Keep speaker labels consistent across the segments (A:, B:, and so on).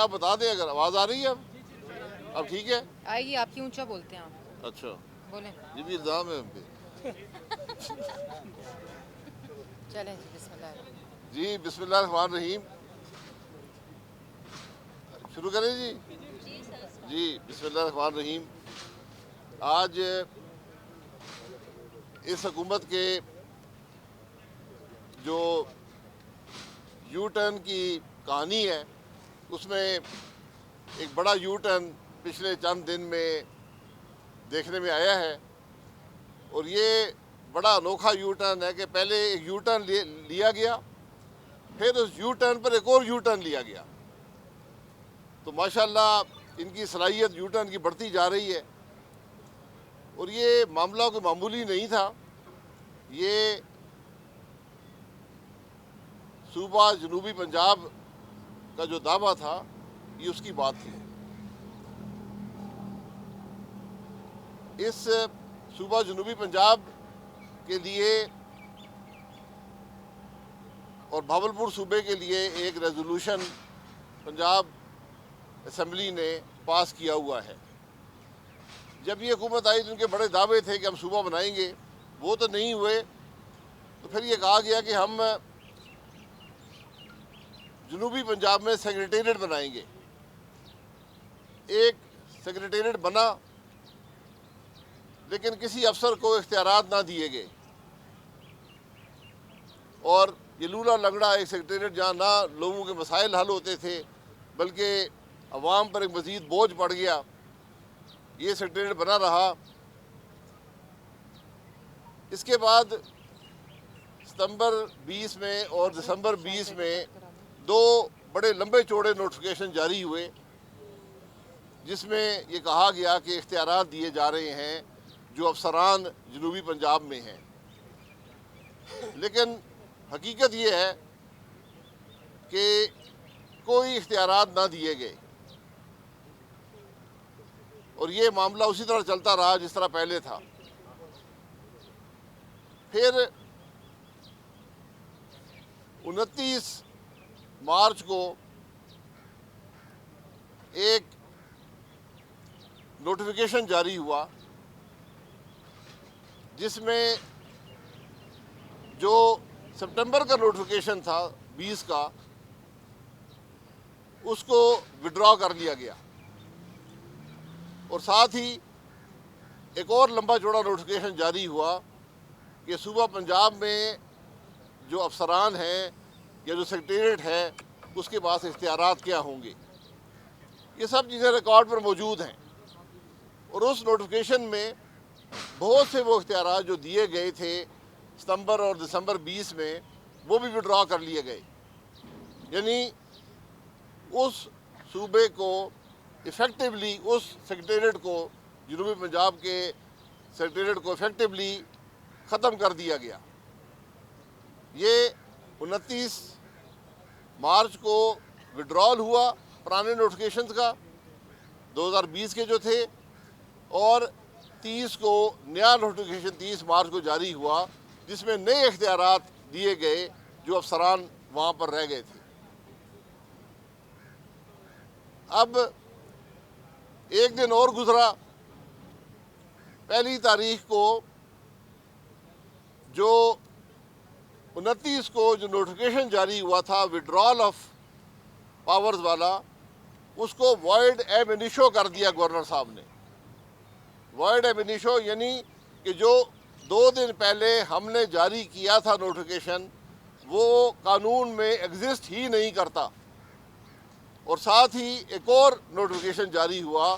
A: آپ بتا دیں اگر آواز آ رہی ہے اب ٹھیک ہے؟
B: آئے گی، آپ کی اونچا بولتے ہیں آپ،
A: اچھا
B: بولیں
A: یہ بھی الزام ہے ہم پہ.
B: چلیں جی، بسم اللہ الرحمن
A: جی بسم اللہ الرحمن الرحیم. شروع کریں جی. جی بسم اللہ الرحمن الرحیم. آج اس حکومت کے جو یو ٹرن کی کہانی ہے اس میں ایک بڑا یو ٹرن پچھلے چند دن میں دیکھنے میں آیا ہے، اور یہ بڑا انوکھا یو ٹرن ہے کہ پہلے ایک یو ٹرن لیا گیا، پھر اس یو ٹرن پر ایک اور یو ٹرن لیا گیا. تو ماشاءاللہ ان کی صلاحیت یو ٹرن کی بڑھتی جا رہی ہے، اور یہ معاملہ کوئی معمولی نہیں تھا. یہ صوبہ جنوبی پنجاب کا جو دعویٰ تھا یہ اس کی بات تھی. اس صوبہ جنوبی پنجاب کے لیے اور بھاولپور صوبے کے لیے ایک ریزولوشن پنجاب اسمبلی نے پاس کیا ہوا ہے. جب یہ حکومت آئی تو ان کے بڑے دعوے تھے کہ ہم صوبہ بنائیں گے، وہ تو نہیں ہوئے. تو پھر یہ کہا گیا کہ ہم جنوبی پنجاب میں سیکریٹریٹ بنائیں گے. ایک سیکریٹریٹ بنا، لیکن کسی افسر کو اختیارات نہ دیے گئے، اور یہ لولا لنگڑا ایک سیکریٹریٹ جہاں نہ لوگوں کے مسائل حل ہوتے تھے بلکہ عوام پر ایک مزید بوجھ پڑ گیا، یہ سیکریٹریٹ بنا رہا. اس کے بعد ستمبر 20 میں اور دسمبر 20 میں دو بڑے لمبے چوڑے نوٹیفیکیشن جاری ہوئے جس میں یہ کہا گیا کہ اختیارات دیے جا رہے ہیں جو افسران جنوبی پنجاب میں ہیں. لیکن حقیقت یہ ہے کہ کوئی اختیارات نہ دیے گئے، اور یہ معاملہ اسی طرح چلتا رہا جس طرح پہلے تھا. پھر 29 مارچ کو ایک نوٹیفیکیشن جاری ہوا جس میں جو سپٹمبر کا نوٹیفیکیشن تھا 20 کا، اس کو وڈرا کر لیا گیا، اور ساتھ ہی ایک اور لمبا چوڑا نوٹیفیکیشن جاری ہوا کہ صوبہ پنجاب میں جو افسران ہیں یا جو سیکریٹریٹ ہے اس کے پاس اختیارات کیا ہوں گے. یہ سب چیزیں ریکارڈ پر موجود ہیں، اور اس نوٹیفیکیشن میں بہت سے وہ اختیارات جو دیے گئے تھے ستمبر اور دسمبر 20 میں وہ بھی وڈرا کر لیے گئے. یعنی اس صوبے کو ایفیکٹولی، اس سیکریٹریٹ کو، جنوبی پنجاب کے سیکریٹریٹ کو ایفیکٹولی ختم کر دیا گیا. یہ 29 مارچ کو وڈرال ہوا پرانے نوٹیفیکیشنز کا 2020 کے جو تھے، اور 30 کو نیا نوٹیفیکیشن 30 مارچ کو جاری ہوا جس میں نئے اختیارات دیے گئے جو افسران وہاں پر رہ گئے تھے. اب ایک دن اور گزرا، پہلی تاریخ کو جو 29 کو جو نوٹیفیکیشن جاری ہوا تھا وڈرال آف پاورز والا، اس کو وائڈ ایب انیشو کر دیا گورنر صاحب نے. وائڈ ایب انیشو یعنی کہ جو 2 دن پہلے ہم نے جاری کیا تھا نوٹیفیکیشن وہ قانون میں ایگزسٹ ہی نہیں کرتا. اور ساتھ ہی ایک اور نوٹیفیکیشن جاری ہوا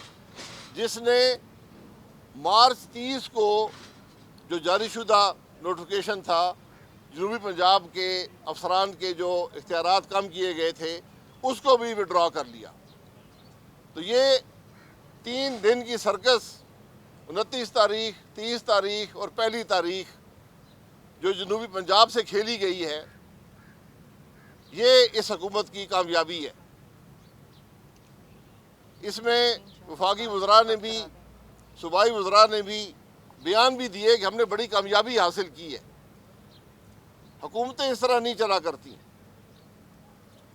A: جس نے مارچ 30 کو جو جاری شدہ نوٹیفیکیشن تھا جنوبی پنجاب کے افسران کے جو اختیارات کم کیے گئے تھے اس کو بھی وڈرا کر لیا. تو یہ 3 دن کی سرکس 29 تاریخ، 30 تاریخ اور پہلی تاریخ جو جنوبی پنجاب سے کھیلی گئی ہے، یہ اس حکومت کی کامیابی ہے. اس میں وفاقی وزراء نے بھی، صوبائی وزراء نے بھی بیان بھی دیے کہ ہم نے بڑی کامیابی حاصل کی ہے. حکومتیں اس طرح نہیں چلا کرتی.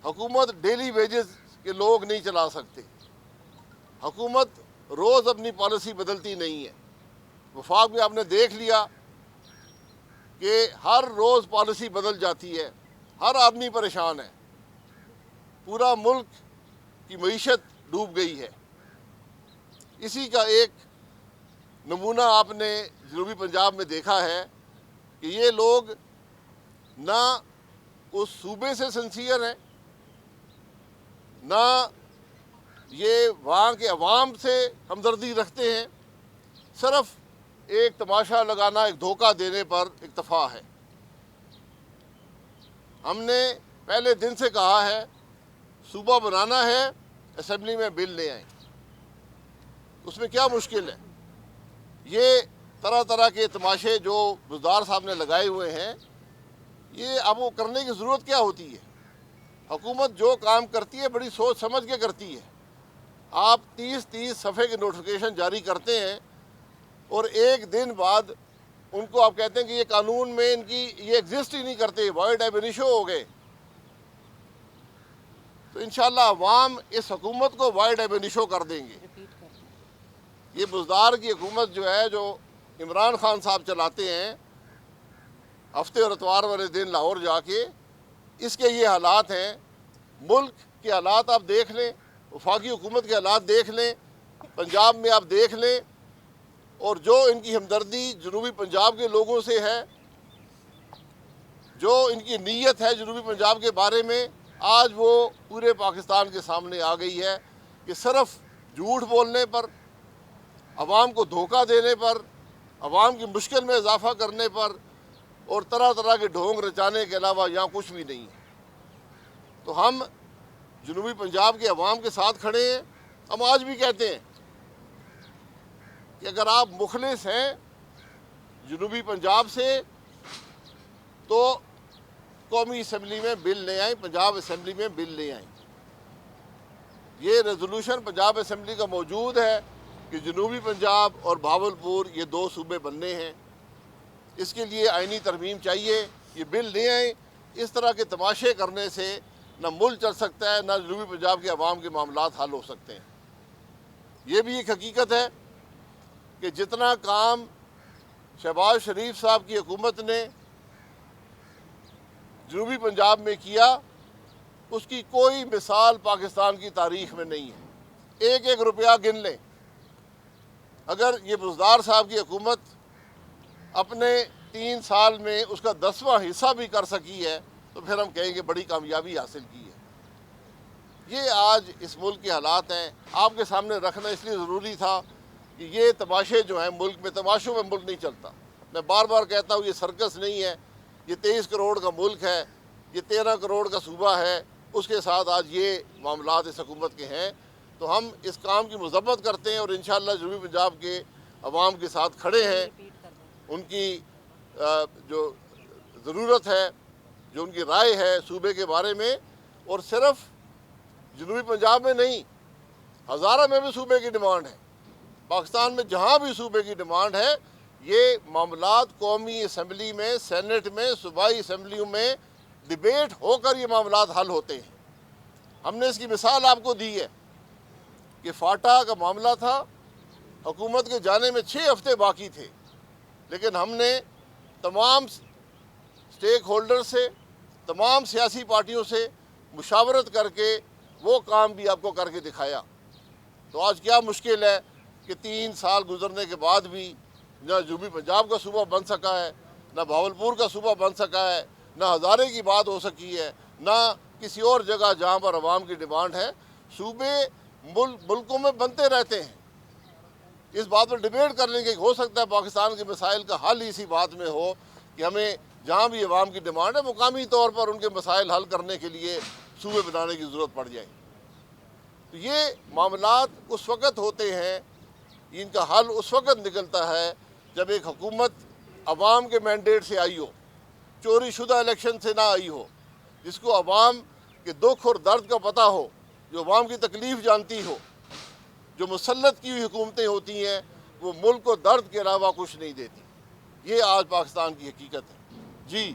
A: حکومت ڈیلی ویجز کہ لوگ نہیں چلا سکتے. حکومت روز اپنی پالیسی بدلتی نہیں ہے. وفاق میں آپ نے دیکھ لیا کہ ہر روز پالیسی بدل جاتی ہے. ہر آدمی پریشان ہے. پورا ملک کی معیشت ڈوب گئی ہے. اسی کا ایک نمونہ آپ نے جنوبی پنجاب میں دیکھا ہے کہ یہ لوگ نہ اس صوبے سے سنسیئر ہیں، نہ یہ وہاں کے عوام سے ہمدردی رکھتے ہیں. صرف ایک تماشا لگانا، ایک دھوکہ دینے پر اکتفا ہے. ہم نے پہلے دن سے کہا ہے صوبہ بنانا ہے، اسمبلی میں بل لے آئیں. اس میں کیا مشکل ہے؟ یہ طرح طرح کے تماشے جو بزدار صاحب نے لگائے ہوئے ہیں، یہ اب وہ کرنے کی ضرورت کیا ہوتی ہے؟ حکومت جو کام کرتی ہے بڑی سوچ سمجھ کے کرتی ہے. آپ 30 صفحے کے نوٹیفیکیشن جاری کرتے ہیں اور ایک دن بعد ان کو آپ کہتے ہیں کہ یہ قانون میں ان کی یہ ایگزسٹ ہی نہیں کرتے، وائڈ ایب انیشو ہو گئے. تو انشاءاللہ عوام اس حکومت کو وائڈ ایب انیشو کر دیں گے. یہ بزدار کی حکومت جو ہے، جو عمران خان صاحب چلاتے ہیں، ہفتے اور اتوار والے دن لاہور جا کے، اس کے یہ حالات ہیں. ملک کے حالات آپ دیکھ لیں، وفاقی حکومت کے حالات دیکھ لیں، پنجاب میں آپ دیکھ لیں، اور جو ان کی ہمدردی جنوبی پنجاب کے لوگوں سے ہے، جو ان کی نیت ہے جنوبی پنجاب کے بارے میں، آج وہ پورے پاکستان کے سامنے آ گئی ہے کہ صرف جھوٹ بولنے پر، عوام کو دھوکہ دینے پر، عوام کی مشکل میں اضافہ کرنے پر اور طرح طرح کے ڈھونگ رچانے کے علاوہ یہاں کچھ بھی نہیں ہے. تو ہم جنوبی پنجاب کے عوام کے ساتھ کھڑے ہیں. ہم آج بھی کہتے ہیں کہ اگر آپ مخلص ہیں جنوبی پنجاب سے تو قومی اسمبلی میں بل لے آئیں، پنجاب اسمبلی میں بل لے آئیں. یہ ریزولوشن پنجاب اسمبلی کا موجود ہے کہ جنوبی پنجاب اور بھاولپور یہ 2 صوبے بننے ہیں. اس کے لیے آئینی ترمیم چاہیے. یہ بل لے آئیں. اس طرح کے تماشے کرنے سے نہ ملک چل سکتا ہے، نہ جنوبی پنجاب کے عوام کے معاملات حل ہو سکتے ہیں. یہ بھی ایک حقیقت ہے کہ جتنا کام شہباز شریف صاحب کی حکومت نے جنوبی پنجاب میں کیا، اس کی کوئی مثال پاکستان کی تاریخ میں نہیں ہے. ایک ایک روپیہ گن لیں. اگر یہ بزدار صاحب کی حکومت اپنے 3 سال میں اس کا 10واں حصہ بھی کر سکی ہے تو پھر ہم کہیں گے بڑی کامیابی حاصل کی ہے. یہ آج اس ملک کے حالات ہیں. آپ کے سامنے رکھنا اس لیے ضروری تھا کہ یہ تماشے جو ہیں ملک میں، تماشوں میں ملک نہیں چلتا. میں بار بار کہتا ہوں یہ سرکس نہیں ہے. یہ 23 کروڑ کا ملک ہے، یہ 13 کروڑ کا صوبہ ہے. اس کے ساتھ آج یہ معاملات اس حکومت کے ہیں. تو ہم اس کام کی مذمت کرتے ہیں اور انشاءاللہ جنوبی پنجاب کے عوام کے ساتھ کھڑے ہیں. ان کی جو ضرورت ہے، جو ان کی رائے ہے صوبے کے بارے میں، اور صرف جنوبی پنجاب میں نہیں، ہزارہ میں بھی صوبے کی ڈیمانڈ ہے. پاکستان میں جہاں بھی صوبے کی ڈیمانڈ ہے، یہ معاملات قومی اسمبلی میں، سینٹ میں، صوبائی اسمبلیوں میں ڈیبیٹ ہو کر یہ معاملات حل ہوتے ہیں. ہم نے اس کی مثال آپ کو دی ہے کہ فاٹا کا معاملہ تھا، حکومت کے جانے میں 6 ہفتے باقی تھے، لیکن ہم نے تمام سٹیک ہولڈر سے، تمام سیاسی پارٹیوں سے مشاورت کر کے وہ کام بھی آپ کو کر کے دکھایا. تو آج کیا مشکل ہے کہ 3 سال گزرنے کے بعد بھی نہ جنوبی پنجاب کا صوبہ بن سکا ہے، نہ بھاولپور کا صوبہ بن سکا ہے، نہ ہزارے کی بات ہو سکی ہے، نہ کسی اور جگہ جہاں پر عوام کی ڈیمانڈ ہے. صوبے ملکوں میں بنتے رہتے ہیں. اس بات پر ڈیبیٹ کر لیں گے کہ ہو سکتا ہے پاکستان کے مسائل کا حل اسی بات میں ہو کہ ہمیں جہاں بھی عوام کی ڈیمانڈ ہے مقامی طور پر ان کے مسائل حل کرنے کے لیے صوبے بنانے کی ضرورت پڑ جائے. تو یہ معاملات اس وقت ہوتے ہیں، ان کا حل اس وقت نکلتا ہے جب ایک حکومت عوام کے مینڈیٹ سے آئی ہو، چوری شدہ الیکشن سے نہ آئی ہو، جس کو عوام کے دکھ اور درد کا پتہ ہو، جو عوام کی تکلیف جانتی ہو. جو مسلط کی ہوئی حکومتیں ہوتی ہیں وہ ملک کو درد کے علاوہ کچھ نہیں دیتی. یہ آج پاکستان کی حقیقت ہے. جی